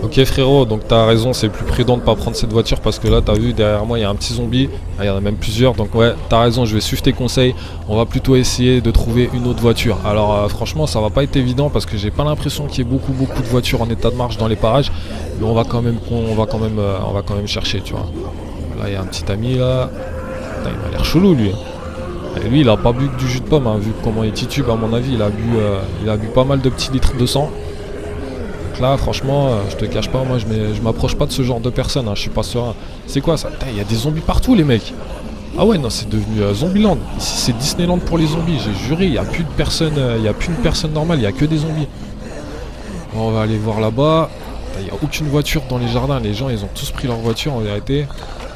Ok frérot, donc t'as raison, c'est plus prudent de pas prendre cette voiture parce que là t'as vu derrière moi il y a un petit zombie, ah, il y en a même plusieurs, donc ouais t'as raison, je vais suivre tes conseils, on va plutôt essayer de trouver une autre voiture. Alors franchement ça va pas être évident parce que j'ai pas l'impression qu'il y ait beaucoup de voitures en état de marche dans les parages, mais on va quand même chercher, tu vois. Là il y a un petit ami là, putain, il m'a l'air chelou lui. Et lui il a pas bu que du jus de pomme, hein, vu comment il titube à mon avis, il a bu pas mal de petits litres de sang. Donc là, franchement, je te cache pas, moi je m'approche pas de ce genre de personnes, hein, je suis pas serein. C'est quoi ça? Il y a des zombies partout, les mecs. Ah ouais, non, c'est devenu Zombieland. Ici, c'est Disneyland pour les zombies, j'ai juré, il y a plus de personnes, il y a plus une personne normale, il y a que des zombies. Bon, on va aller voir là-bas. Il y a aucune voiture dans les jardins, les gens ils ont tous pris leur voiture en vérité.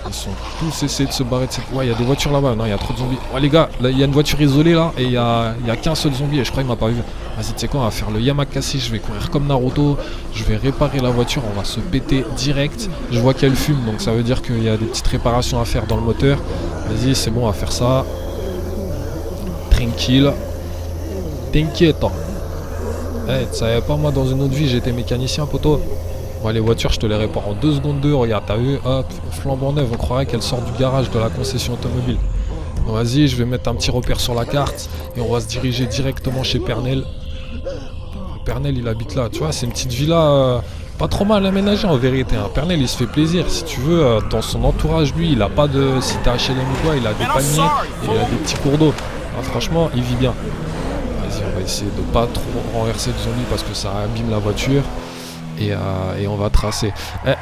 Ils sont tous essayés de se barrer de cette... Ouais, il y a des voitures là-bas. Non, il y a trop de zombies. Ouais, les gars, là, il y a une voiture isolée là. Et il y a qu'un seul zombie. Et je crois qu'il m'a pas vu. Vas-y, tu sais quoi, on va faire le Yamakasi. Je vais courir comme Naruto. Je vais réparer la voiture. On va se péter direct. Je vois qu'elle fume. Donc ça veut dire qu'il y a des petites réparations à faire dans le moteur. Vas-y, c'est bon, on va faire ça. Tranquille. T'inquiète. Eh, tu savais pas, moi, dans une autre vie, j'étais mécanicien, poteau. Bon, les voitures, je te les répare en 2 secondes 2. Regarde, t'as vu, hop, flambant neuve. On croirait qu'elle sort du garage de la concession automobile. Bon, vas-y, je vais mettre un petit repère sur la carte et on va se diriger directement chez Pernel. Pernel, il habite là, tu vois, c'est une petite villa pas trop mal aménagée en vérité. Hein. Pernel, il se fait plaisir. Si tu veux, dans son entourage, lui, il a pas de. Si t'es HLM ou quoi, il a des paniers et il a des petits cours d'eau. Ah, franchement, il vit bien. Vas-y, on va essayer de pas trop renverser le zombie parce que ça abîme la voiture. Et on va tracer.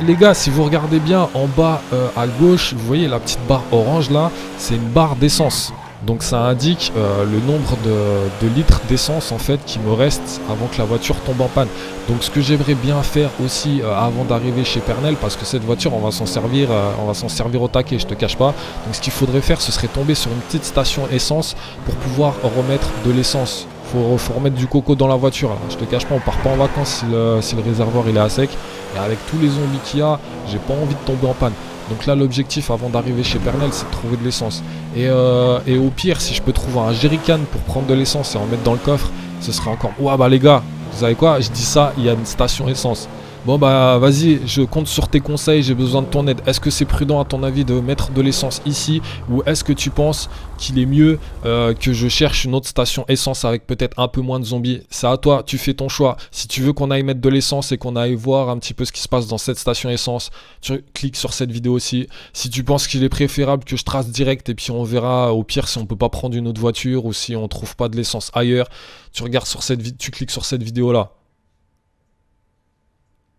Les gars, si vous regardez bien en bas à gauche, vous voyez la petite barre orange là, c'est une barre d'essence. Donc ça indique le nombre de litres d'essence en fait qui me reste avant que la voiture tombe en panne. Donc ce que j'aimerais bien faire aussi avant d'arriver chez Pernel, parce que cette voiture on va s'en servir au taquet, je te cache pas. Donc ce qu'il faudrait faire, ce serait tomber sur une petite station essence pour pouvoir remettre de l'essence. Faut remettre du coco dans la voiture là. Je te cache pas, on part pas en vacances si le réservoir il est à sec. Et avec tous les zombies qu'il y a, j'ai pas envie de tomber en panne. Donc là l'objectif avant d'arriver chez Pernel, c'est de trouver de l'essence. Et au pire, si je peux trouver un jerrycan pour prendre de l'essence et en mettre dans le coffre, ce serait encore... Ouah bah les gars, vous savez quoi, je dis ça, il y a une station essence. Bon bah vas-y, je compte sur tes conseils, j'ai besoin de ton aide. Est-ce que c'est prudent à ton avis de mettre de l'essence ici, ou est-ce que tu penses qu'il est mieux que je cherche une autre station essence avec peut-être un peu moins de zombies? C'est à toi, tu fais ton choix. Si tu veux qu'on aille mettre de l'essence et qu'on aille voir un petit peu ce qui se passe dans cette station essence, tu cliques sur cette vidéo aussi. Si tu penses qu'il est préférable que je trace direct et puis on verra au pire si on peut pas prendre une autre voiture ou si on trouve pas de l'essence ailleurs, tu regardes sur tu cliques sur cette vidéo là.